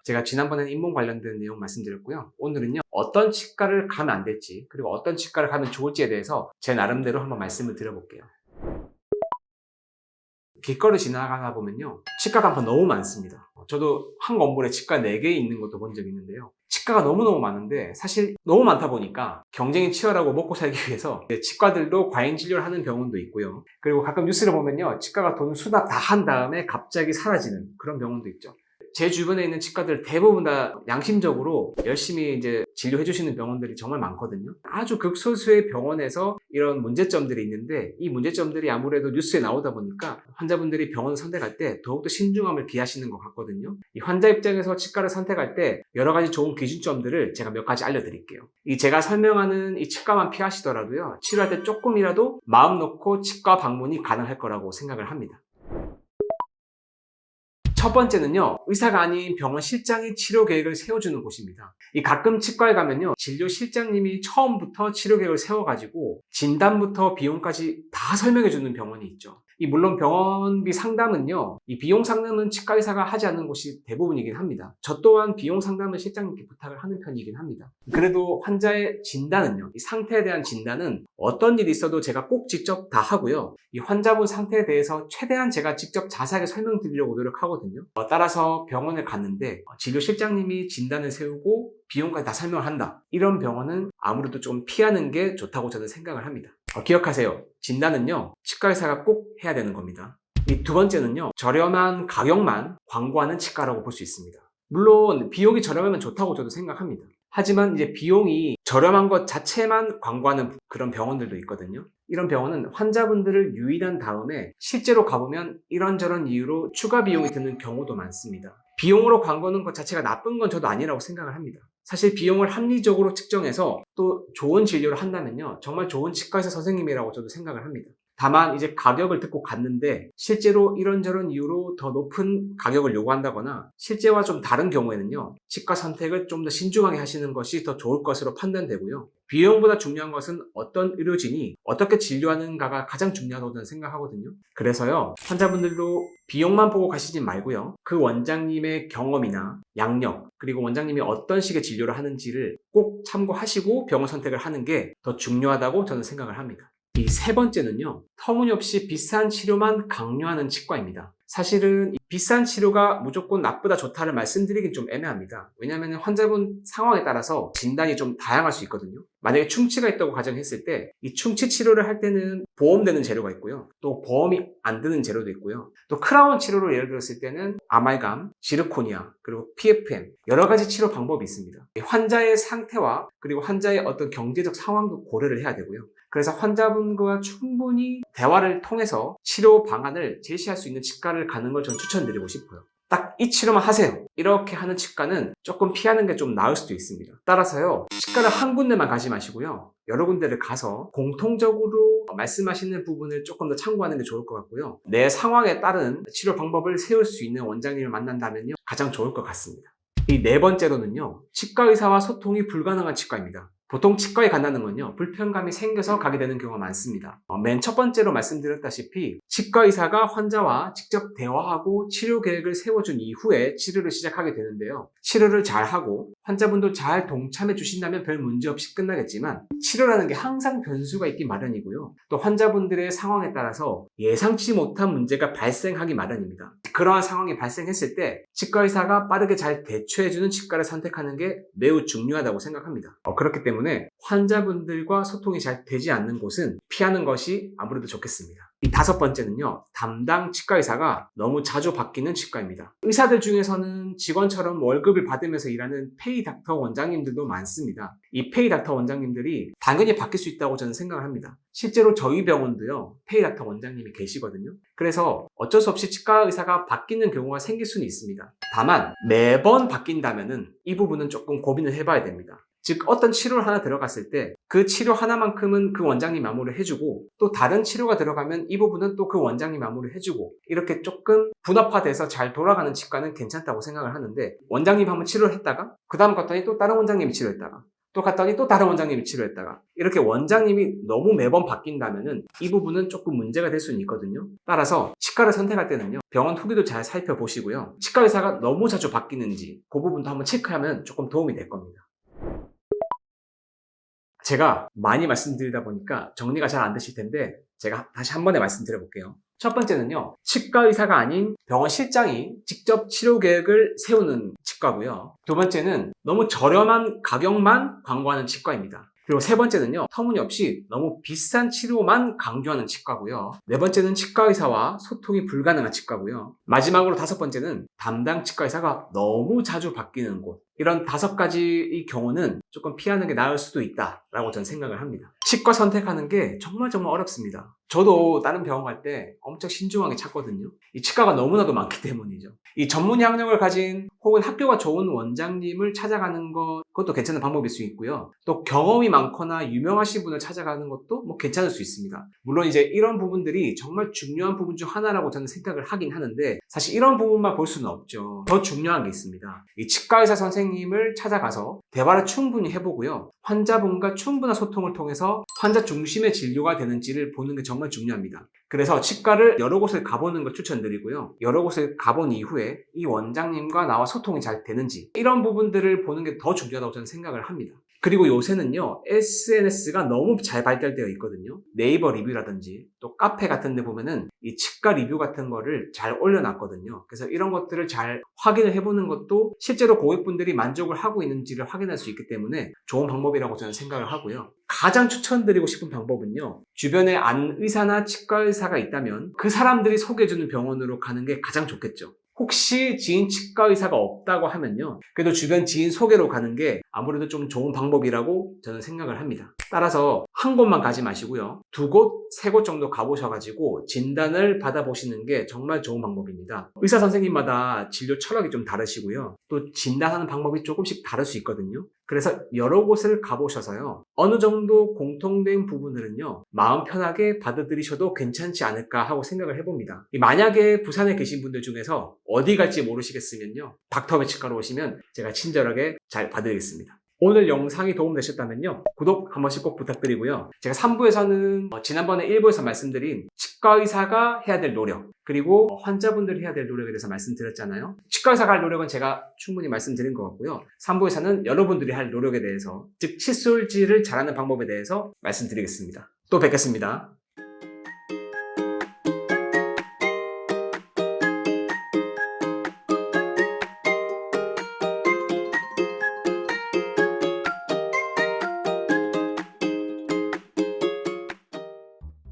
제가 지난번에는 잇몸 관련된 내용 말씀드렸고요. 오늘은요, 어떤 치과를 가면 안 될지, 그리고 어떤 치과를 가면 좋을지에 대해서 제 나름대로 한번 말씀을 드려볼게요. 길거리 지나가다 보면요, 치과 간판 너무 많습니다. 저도 한 건물에 치과 4개 있는 것도 본 적이 있는데요. 치과가 너무너무 많은데 사실 너무 많다 보니까 경쟁이 치열하고 먹고 살기 위해서 치과들도 과잉 진료를 하는 병원도 있고요. 그리고 가끔 뉴스를 보면요, 치과가 돈 수납 다 한 다음에 갑자기 사라지는 그런 병원도 있죠. 제 주변에 있는 치과들 대부분 다 양심적으로 열심히 이제 진료해 주시는 병원들이 정말 많거든요. 아주 극소수의 병원에서 이런 문제점들이 있는데, 이 문제점들이 아무래도 뉴스에 나오다 보니까 환자분들이 병원을 선택할 때 더욱더 신중함을 기하시는 것 같거든요. 이 환자 입장에서 치과를 선택할 때 여러 가지 좋은 기준점들을 제가 몇 가지 알려드릴게요. 이 제가 설명하는 이 치과만 피하시더라도요, 치료할 때 조금이라도 마음 놓고 치과 방문이 가능할 거라고 생각을 합니다. 첫 번째는요, 의사가 아닌 병원 실장이 치료 계획을 세워주는 곳입니다. 이 가끔 치과에 가면요, 진료 실장님이 처음부터 치료 계획을 세워가지고 진단부터 비용까지 다 설명해주는 병원이 있죠. 물론 병원비 상담은요, 이 비용 상담은 치과 의사가 하지 않는 곳이 대부분이긴 합니다. 저 또한 비용 상담을 실장님께 부탁을 하는 편이긴 합니다. 그래도 환자의 진단은요, 이 상태에 대한 진단은 어떤 일이 있어도 제가 꼭 직접 다 하고요, 이 환자분 상태에 대해서 최대한 제가 직접 자세하게 설명드리려고 노력하거든요. 따라서 병원에 갔는데 진료 실장님이 진단을 세우고 비용까지 다 설명을 한다, 이런 병원은 아무래도 좀 피하는 게 좋다고 저는 생각을 합니다. 기억하세요. 진단은요, 치과 의사가 꼭 해야 되는 겁니다. 이 두 번째는요, 저렴한 가격만 광고하는 치과라고 볼 수 있습니다. 물론 비용이 저렴하면 좋다고 저도 생각합니다. 하지만 이제 비용이 저렴한 것 자체만 광고하는 그런 병원들도 있거든요. 이런 병원은 환자분들을 유인한 다음에 실제로 가보면 이런저런 이유로 추가 비용이 드는 경우도 많습니다. 비용으로 광고하는 것 자체가 나쁜 건 저도 아니라고 생각을 합니다. 사실 비용을 합리적으로 측정해서 또 좋은 진료를 한다면요, 정말 좋은 치과의사 선생님이라고 저도 생각을 합니다. 다만 이제 가격을 듣고 갔는데 실제로 이런저런 이유로 더 높은 가격을 요구한다거나 실제와 좀 다른 경우에는요, 치과 선택을 좀 더 신중하게 하시는 것이 더 좋을 것으로 판단되고요. 비용보다 중요한 것은 어떤 의료진이 어떻게 진료하는가가 가장 중요하다고 저는 생각하거든요. 그래서요, 환자분들도 비용만 보고 가시지 말고요, 그 원장님의 경험이나 양력, 그리고 원장님이 어떤 식의 진료를 하는지를 꼭 참고하시고 병원 선택을 하는 게 더 중요하다고 저는 생각을 합니다. 이 세 번째는요, 터무니없이 비싼 치료만 강요하는 치과입니다. 사실은 비싼 치료가 무조건 나쁘다 좋다를 말씀드리긴 좀 애매합니다. 왜냐하면 환자분 상황에 따라서 진단이 좀 다양할 수 있거든요. 만약에 충치가 있다고 가정했을 때 이 충치 치료를 할 때는 보험되는 재료가 있고요, 또 보험이 안 드는 재료도 있고요, 또 크라운 치료를 예를 들었을 때는 아말감, 지르코니아, 그리고 PFM, 여러 가지 치료 방법이 있습니다. 환자의 상태와 그리고 환자의 어떤 경제적 상황도 고려를 해야 되고요. 그래서 환자분과 충분히 대화를 통해서 치료 방안을 제시할 수 있는 치과를 가는 걸 저는 추천드리고 싶어요. 딱 이 치료만 하세요, 이렇게 하는 치과는 조금 피하는 게 좀 나을 수도 있습니다. 따라서요, 치과를 한 군데만 가지 마시고요, 여러 군데를 가서 공통적으로 말씀하시는 부분을 조금 더 참고하는 게 좋을 것 같고요, 내 상황에 따른 치료 방법을 세울 수 있는 원장님을 만난다면요, 가장 좋을 것 같습니다. 이 네 번째로는요, 치과 의사와 소통이 불가능한 치과입니다. 보통 치과에 간다는 건요, 불편감이 생겨서 가게 되는 경우가 많습니다. 맨 첫 번째로 말씀드렸다시피 치과 의사가 환자와 직접 대화하고 치료 계획을 세워준 이후에 치료를 시작하게 되는데요, 치료를 잘하고 환자분도 잘 동참해 주신다면 별 문제 없이 끝나겠지만 치료라는 게 항상 변수가 있기 마련이고요, 또 환자분들의 상황에 따라서 예상치 못한 문제가 발생하기 마련입니다. 그러한 상황이 발생했을 때 치과 의사가 빠르게 잘 대처해주는 치과를 선택하는 게 매우 중요하다고 생각합니다. 그렇기 때문에 환자분들과 소통이 잘 되지 않는 곳은 피하는 것이 아무래도 좋겠습니다. 이 다섯 번째는요, 담당 치과 의사가 너무 자주 바뀌는 치과입니다. 의사들 중에서는 직원처럼 월급을 받으면서 일하는 페이 닥터 원장님들도 많습니다. 이 페이 닥터 원장님들이 당연히 바뀔 수 있다고 저는 생각을 합니다. 실제로 저희 병원도요, 페이 닥터 원장님이 계시거든요. 그래서 어쩔 수 없이 치과 의사가 바뀌는 경우가 생길 수는 있습니다. 다만 매번 바뀐다면은 이 부분은 조금 고민을 해봐야 됩니다. 즉 어떤 치료를 하나 들어갔을 때 그 치료 하나만큼은 그 원장님 마무리를 해주고, 또 다른 치료가 들어가면 이 부분은 또 그 원장님 마무리를 해주고, 이렇게 조금 분업화돼서 잘 돌아가는 치과는 괜찮다고 생각을 하는데, 원장님 한번 치료를 했다가 그 다음 갔더니 또 다른 원장님이 치료했다가 또 갔더니 또 다른 원장님이 치료했다가 이렇게 원장님이 너무 매번 바뀐다면은 이 부분은 조금 문제가 될 수는 있거든요. 따라서 치과를 선택할 때는요, 병원 후기도 잘 살펴보시고요. 치과 의사가 너무 자주 바뀌는지 그 부분도 한번 체크하면 조금 도움이 될 겁니다. 제가 많이 말씀드리다 보니까 정리가 잘 안 되실 텐데 제가 다시 한 번에 말씀드려볼게요. 첫 번째는요, 치과 의사가 아닌 병원 실장이 직접 치료 계획을 세우는 치과고요. 두 번째는 너무 저렴한 가격만 광고하는 치과입니다. 그리고 세 번째는요, 터무니없이 너무 비싼 치료만 강조하는 치과고요. 네 번째는 치과 의사와 소통이 불가능한 치과고요. 마지막으로 다섯 번째는 담당 치과 의사가 너무 자주 바뀌는 곳. 이런 5가지의 경우는 조금 피하는 게 나을 수도 있다라고 저는 생각을 합니다. 치과 선택하는 게 정말 어렵습니다. 저도 다른 병원 갈 때 엄청 신중하게 찾거든요. 이 치과가 너무나도 많기 때문이죠. 이 전문 학력을 가진 혹은 학교가 좋은 원장님을 찾아가는 그것도 괜찮은 방법일 수 있고요. 또 경험이 많거나 유명하신 분을 찾아가는 것도 뭐 괜찮을 수 있습니다. 물론 이제 이런 부분들이 정말 중요한 부분 중 하나라고 저는 생각을 하긴 하는데 사실 이런 부분만 볼 수는 없죠. 더 중요한 게 있습니다. 이 치과 의사 선생님을 찾아가서 대화를 충분히 해보고요. 환자분과 충분한 소통을 통해서 환자 중심의 진료가 되는지를 보는 게 정말 중요합니다. 그래서 치과를 여러 곳을 가보는 걸 추천드리고요. 여러 곳을 가본 이후에 이 원장님과 나와 소통이 잘 되는지 이런 부분들을 보는 게 더 중요하다고 저는 생각을 합니다. 그리고 요새는요, SNS가 너무 잘 발달되어 있거든요. 네이버 리뷰라든지 또 카페 같은 데 보면은 이 치과 리뷰 같은 거를 잘 올려놨거든요. 그래서 이런 것들을 잘 확인을 해보는 것도 실제로 고객분들이 만족을 하고 있는지를 확인할 수 있기 때문에 좋은 방법이라고 저는 생각을 하고요. 가장 추천드리고 싶은 방법은요, 주변에 아는 의사나 치과 의사가 있다면 그 사람들이 소개해주는 병원으로 가는 게 가장 좋겠죠. 혹시 지인 치과 의사가 없다고 하면요, 그래도 주변 지인 소개로 가는 게 아무래도 좀 좋은 방법이라고 저는 생각을 합니다. 따라서 한 곳만 가지 마시고요, 2곳, 3곳 정도 가보셔가지고 진단을 받아보시는 게 정말 좋은 방법입니다. 의사 선생님마다 진료 철학이 좀 다르시고요, 또 진단하는 방법이 조금씩 다를 수 있거든요. 그래서 여러 곳을 가보셔서요, 어느 정도 공통된 부분들은요, 마음 편하게 받아들이셔도 괜찮지 않을까 하고 생각을 해봅니다. 만약에 부산에 계신 분들 중에서 어디 갈지 모르시겠으면요, 닥터메 치과로 오시면 제가 친절하게 잘 봐드리겠습니다. 오늘 영상이 도움되셨다면요, 구독 한 번씩 꼭 부탁드리고요. 제가 3부에서는 지난번에 1부에서 말씀드린 치과 의사가 해야 될 노력, 그리고 환자분들이 해야 될 노력에 대해서 말씀드렸잖아요. 치과 의사가 할 노력은 제가 충분히 말씀드린 것 같고요. 3부에서는 여러분들이 할 노력에 대해서, 즉 칫솔질을 잘하는 방법에 대해서 말씀드리겠습니다. 또 뵙겠습니다.